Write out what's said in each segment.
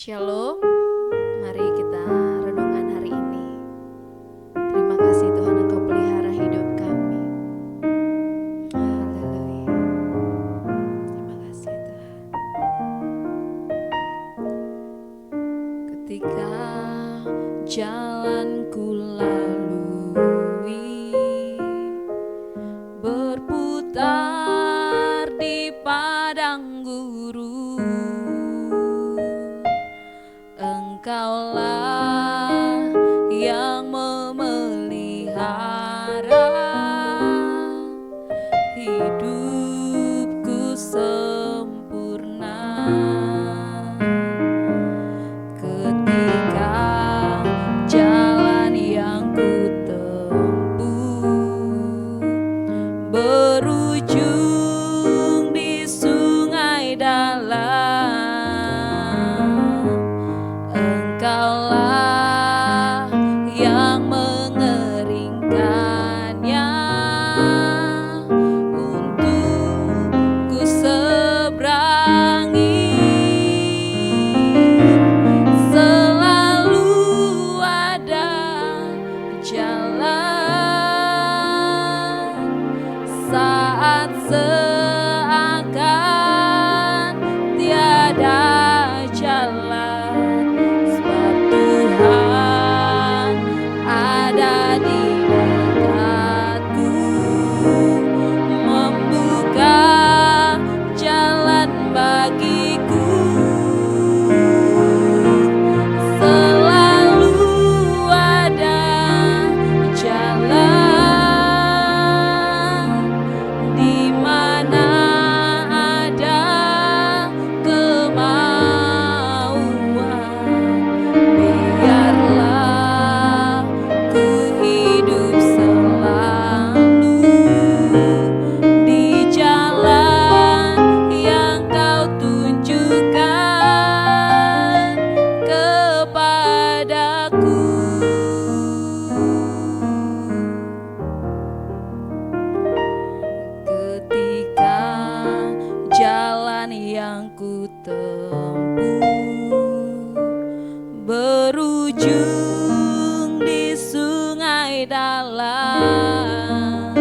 Shalom, mari kita renungan hari ini. Terima kasih Tuhan, Engkau pelihara hidup kami. Haleluya. Terima kasih Tuhan. Ketika jalan ku lalui berputar di padang gurun, Engkaulah yang memelihara hidupku sempurna. Ketika jalan yang ku tempuh berujung di sungai dalam, Engkaulah yang mengeringkannya untuk ku seberangi. Selalu ada jalan saat seakan tiada jalan, sebab Tuhan ada di dekatku, membuka jalan bagiku. Selalu ada jalan di mana ada kemauan. Biarlah ku hidup selalu di jalan yang Kau tunjukkan kepadaku. Ketika jalan yang ku tempuh berujung di sungai dalam,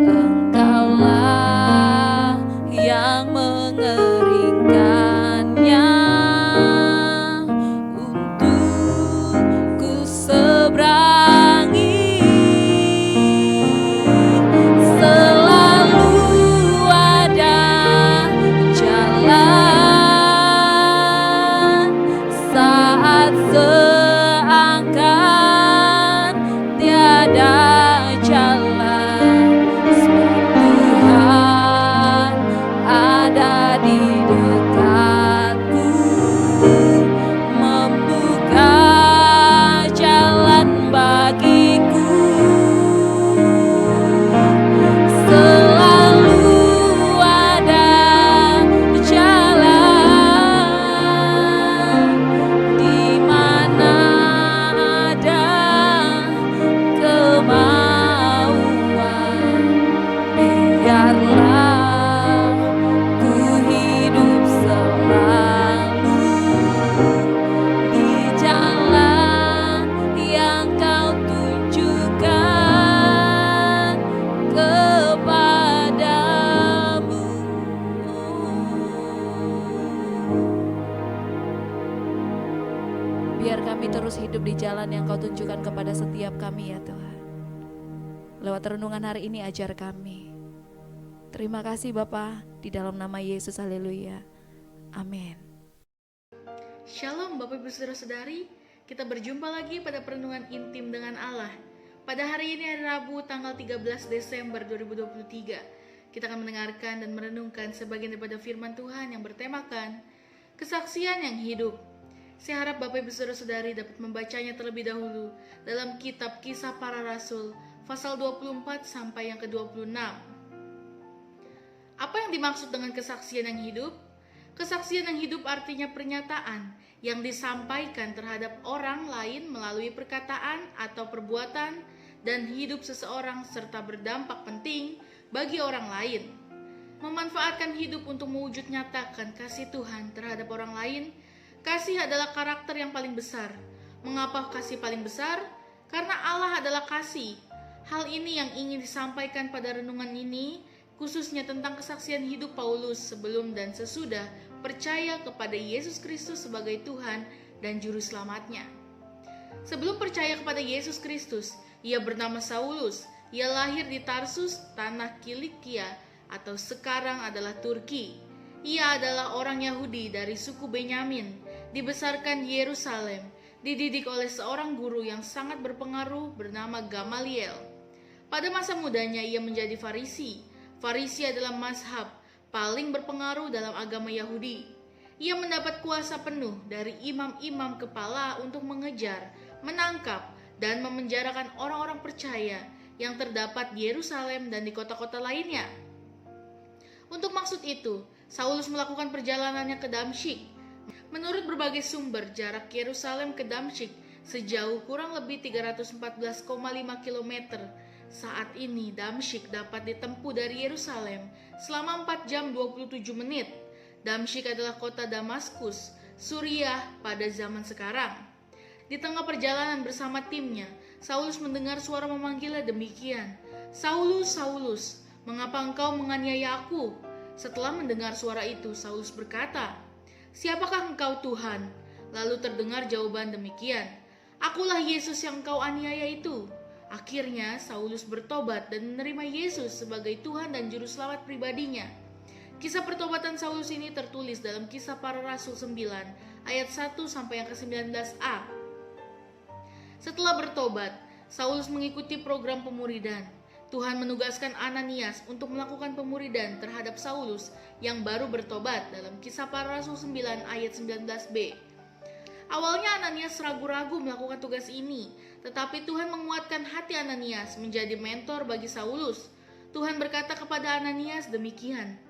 Engkaulah yang mengeringkannya untuk ku seberangi. Selalu ada jalan saat seakan tiada jalan, sebab Tuhan ada di dekatku, membuka jalan bagiku. Selalu ada jalan di mana ada kemauan. Biarlah ku hidup selalu di jalan yang Kau tunjukkan kepadamu. Biar kami terus hidup di jalan yang Kau tunjukkan kepada setiap kami ya Tuhan. Lewat renungan hari ini ajar kami. Terima kasih Bapa, di dalam nama Yesus, haleluya. Amin. Shalom Bapak Ibu Saudara-saudari, kita berjumpa lagi pada perenungan intim dengan Allah. Pada hari ini hari Rabu tanggal 13 Desember 2023, kita akan mendengarkan dan merenungkan sebagian daripada firman Tuhan yang bertemakan kesaksian yang hidup. Saya harap Bapak Ibu Saudara-saudari dapat membacanya terlebih dahulu dalam kitab Kisah Para Rasul pasal 24 sampai yang ke-26. Apa yang dimaksud dengan kesaksian yang hidup? Kesaksian yang hidup artinya pernyataan yang disampaikan terhadap orang lain melalui perkataan atau perbuatan dan hidup seseorang serta berdampak penting bagi orang lain. Memanfaatkan hidup untuk mewujud nyatakan kasih Tuhan terhadap orang lain Kasih adalah karakter yang paling besar. Mengapa kasih paling besar? Karena Allah adalah kasih. Hal ini yang ingin disampaikan pada renungan ini, khususnya tentang kesaksian hidup Paulus sebelum dan sesudah percaya kepada Yesus Kristus sebagai Tuhan dan Juru Selamatnya. Sebelum percaya kepada Yesus Kristus, ia bernama Saulus. Ia lahir di Tarsus, tanah Kilikia, atau sekarang adalah Turki. Ia adalah orang Yahudi dari suku Benyamin, dibesarkan di Yerusalem, dididik oleh seorang guru yang sangat berpengaruh bernama Gamaliel. Pada masa mudanya ia menjadi Farisi. Farisi adalah mazhab paling berpengaruh dalam agama Yahudi. Ia mendapat kuasa penuh dari imam-imam kepala untuk mengejar, menangkap, dan memenjarakan orang-orang percaya yang terdapat di Yerusalem dan di kota-kota lainnya. Untuk maksud itu, Saulus melakukan perjalanannya ke Damsyik. Menurut berbagai sumber, jarak Yerusalem ke Damsyik sejauh kurang lebih 314,5 km. Saat ini Damsyik dapat ditempuh dari Yerusalem selama 4 jam 27 menit. Damsyik adalah kota Damaskus, Suriah pada zaman sekarang. Di tengah perjalanan bersama timnya, Saulus mendengar suara memanggilnya demikian, "Saulus, Saulus, mengapa engkau menganiaya aku?" Setelah mendengar suara itu, Saulus berkata, "Siapakah engkau, Tuhan?" Lalu terdengar jawaban demikian, "Akulah Yesus yang engkau aniaya itu." Akhirnya Saulus bertobat dan menerima Yesus sebagai Tuhan dan Juru Selamat pribadinya. Kisah pertobatan Saulus ini tertulis dalam Kisah Para Rasul 9 ayat 1 sampai yang ke-19a. Setelah bertobat, Saulus mengikuti program pemuridan. Tuhan menugaskan Ananias untuk melakukan pemuridan terhadap Saulus yang baru bertobat dalam Kisah Para Rasul 9 ayat 19b. Awalnya Ananias ragu-ragu melakukan tugas ini, tetapi Tuhan menguatkan hati Ananias menjadi mentor bagi Saulus. Tuhan berkata kepada Ananias demikian,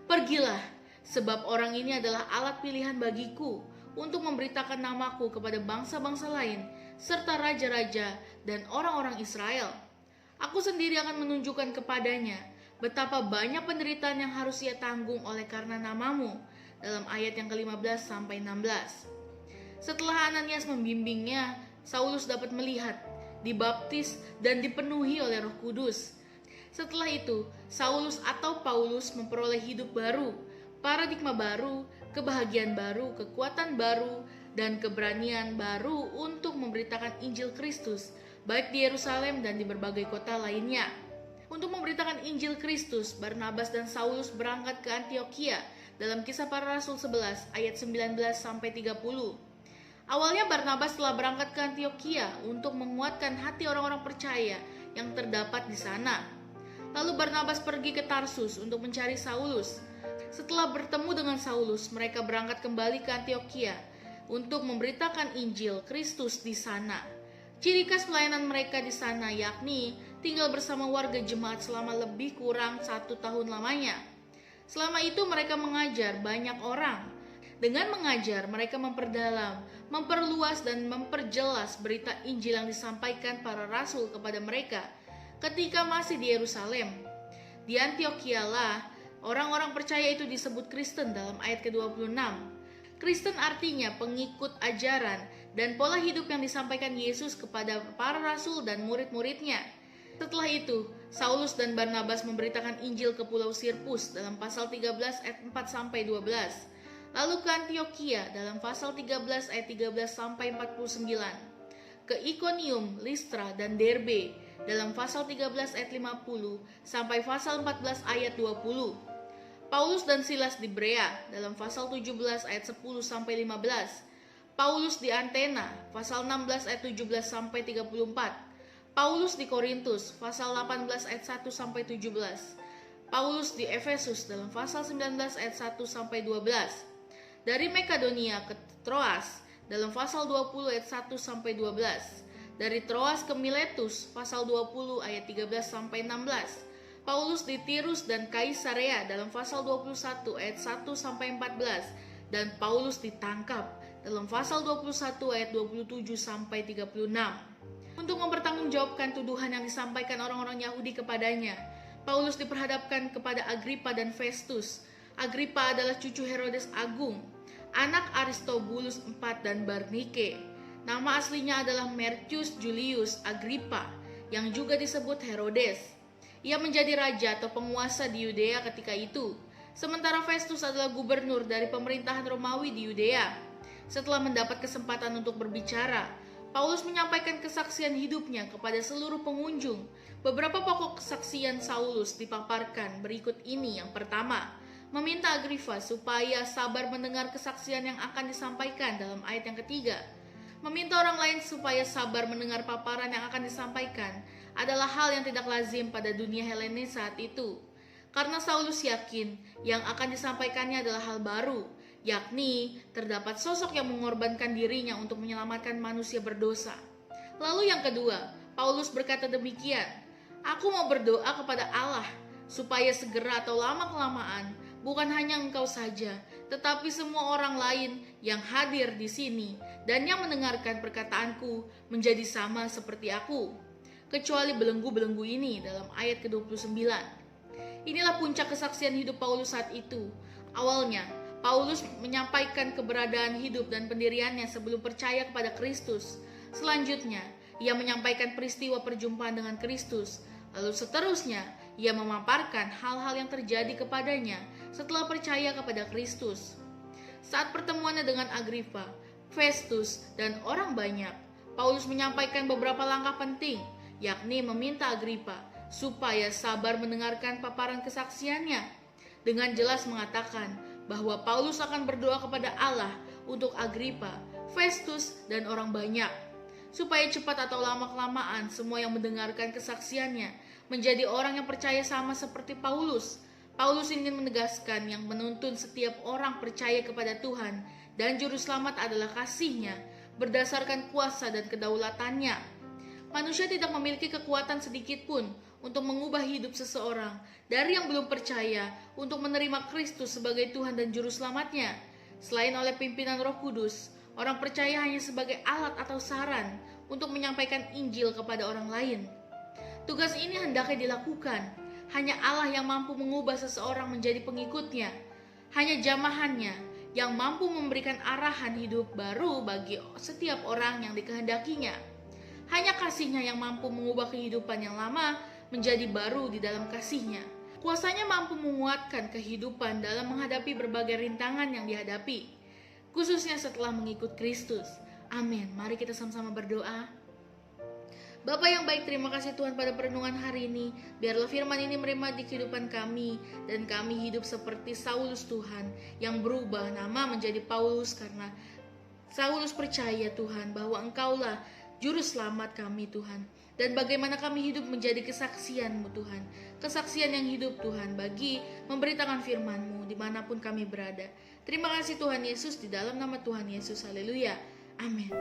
"Pergilah, sebab orang ini adalah alat pilihan bagiku untuk memberitakan namaku kepada bangsa-bangsa lain, serta raja-raja dan orang-orang Israel. Aku sendiri akan menunjukkan kepadanya betapa banyak penderitaan yang harus ia tanggung oleh karena namamu." Dalam ayat yang ke-15 sampai 16. Setelah Ananias membimbingnya, Saulus dapat melihat, dibaptis, dan dipenuhi oleh Roh Kudus. Setelah itu, Saulus atau Paulus memperoleh hidup baru, paradigma baru, kebahagiaan baru, kekuatan baru, dan keberanian baru untuk memberitakan Injil Kristus, baik di Yerusalem dan di berbagai kota lainnya. Untuk memberitakan Injil Kristus, Barnabas dan Saulus berangkat ke Antiokhia dalam Kisah Para Rasul 11 ayat 19 sampai 30. Awalnya Barnabas telah berangkat ke Antiokhia untuk menguatkan hati orang-orang percaya yang terdapat di sana. Lalu Barnabas pergi ke Tarsus untuk mencari Saulus. Setelah bertemu dengan Saulus, mereka berangkat kembali ke Antiokhia untuk memberitakan Injil Kristus di sana. Ciri khas pelayanan mereka di sana yakni tinggal bersama warga jemaat selama lebih kurang 1 tahun lamanya. Selama itu mereka mengajar banyak orang. Dengan mengajar, mereka memperdalam, memperluas, dan memperjelas berita Injil yang disampaikan para rasul kepada mereka ketika masih di Yerusalem. Di Antiokhia lah orang-orang percaya itu disebut Kristen dalam ayat ke-26. Kristen artinya pengikut ajaran dan pola hidup yang disampaikan Yesus kepada para rasul dan murid-muridnya. Setelah itu, Saulus dan Barnabas memberitakan Injil ke Pulau Sirpus dalam pasal 13 ayat 4-12. Lalu ke Antiokhia dalam pasal 13 ayat 13-49. Ke Ikonium, Listra, dan Derbe dalam pasal 13 ayat 50 sampai pasal 14 ayat 20. Paulus dan Silas di Berea dalam pasal 17 ayat 10 sampai 15. Paulus di Antena pasal 16 ayat 17 sampai 34. Paulus di Korintus pasal 18 ayat 1 sampai 17. Paulus di Efesus dalam pasal 19 ayat 1 sampai 12. Dari Makedonia ke Troas dalam pasal 20 ayat 1 sampai 12. Dari Troas ke Miletus pasal 20 ayat 13 sampai 16. Paulus di Tirus dan Kaisarea dalam pasal 21 ayat 1 sampai 14, dan Paulus ditangkap dalam pasal 21 ayat 27 sampai 36. Untuk mempertanggungjawabkan tuduhan yang disampaikan orang-orang Yahudi kepadanya, Paulus diperhadapkan kepada Agripa dan Festus. Agripa adalah cucu Herodes Agung. anak Aristobulus IV dan Barnike. Nama aslinya adalah Marcus Julius Agrippa, yang juga disebut Herodes. Ia menjadi raja atau penguasa di Yudea ketika itu, sementara Festus adalah gubernur dari pemerintahan Romawi di Yudea. Setelah mendapat kesempatan untuk berbicara, Paulus menyampaikan kesaksian hidupnya kepada seluruh pengunjung. Beberapa pokok kesaksian Saulus dipaparkan berikut ini. Yang pertama, meminta Agrippa supaya sabar mendengar kesaksian yang akan disampaikan dalam ayat yang ketiga. Meminta orang lain supaya sabar mendengar paparan yang akan disampaikan adalah hal yang tidak lazim pada dunia Helenis saat itu. Karena Saulus yakin yang akan disampaikannya adalah hal baru, yakni terdapat sosok yang mengorbankan dirinya untuk menyelamatkan manusia berdosa. Lalu yang kedua, Paulus berkata demikian, "Aku mau berdoa kepada Allah supaya segera atau lama-kelamaan bukan hanya engkau saja, tetapi semua orang lain yang hadir di sini dan yang mendengarkan perkataanku menjadi sama seperti aku, kecuali belenggu-belenggu ini," dalam ayat ke-29. Inilah puncak kesaksian hidup Paulus saat itu. Awalnya, Paulus menyampaikan keberadaan hidup dan pendiriannya sebelum percaya kepada Kristus. Selanjutnya, ia menyampaikan peristiwa perjumpaan dengan Kristus. Lalu seterusnya, ia memaparkan hal-hal yang terjadi kepadanya setelah percaya kepada Kristus. Saat pertemuannya dengan Agrippa, Festus, dan orang banyak, Paulus menyampaikan beberapa langkah penting, yakni meminta Agrippa supaya sabar mendengarkan paparan kesaksiannya. Dengan jelas mengatakan bahwa Paulus akan berdoa kepada Allah untuk Agrippa, Festus, dan orang banyak, supaya cepat atau lama-kelamaan semua yang mendengarkan kesaksiannya menjadi orang yang percaya sama seperti Paulus. Paulus ingin menegaskan yang menuntun setiap orang percaya kepada Tuhan dan juru selamat adalah kasih-Nya berdasarkan kuasa dan kedaulatannya. Manusia tidak memiliki kekuatan sedikit pun untuk mengubah hidup seseorang dari yang belum percaya untuk menerima Kristus sebagai Tuhan dan juru selamatnya. Selain oleh pimpinan Roh Kudus, orang percaya hanya sebagai alat atau saran untuk menyampaikan Injil kepada orang lain. Tugas ini hendaknya dilakukan. Hanya Allah yang mampu mengubah seseorang menjadi pengikutnya. Hanya jamahannya yang mampu memberikan arahan hidup baru bagi setiap orang yang dikehendakinya. Hanya kasih-Nya yang mampu mengubah kehidupan yang lama menjadi baru di dalam kasih-Nya. Kuasanya mampu menguatkan kehidupan dalam menghadapi berbagai rintangan yang dihadapi, khususnya setelah mengikut Kristus. Amin. Mari kita sama-sama berdoa. Bapa yang baik, terima kasih Tuhan pada perenungan hari ini. Biarlah firman ini merema di kehidupan kami, dan kami hidup seperti Saulus Tuhan, yang berubah nama menjadi Paulus karena Saulus percaya Tuhan bahwa Engkaulah Juru Selamat kami Tuhan. Dan bagaimana kami hidup menjadi kesaksian-Mu Tuhan, kesaksian yang hidup Tuhan bagi memberitakan firman-Mu dimanapun kami berada. Terima kasih Tuhan Yesus, di dalam nama Tuhan Yesus, haleluya, amin.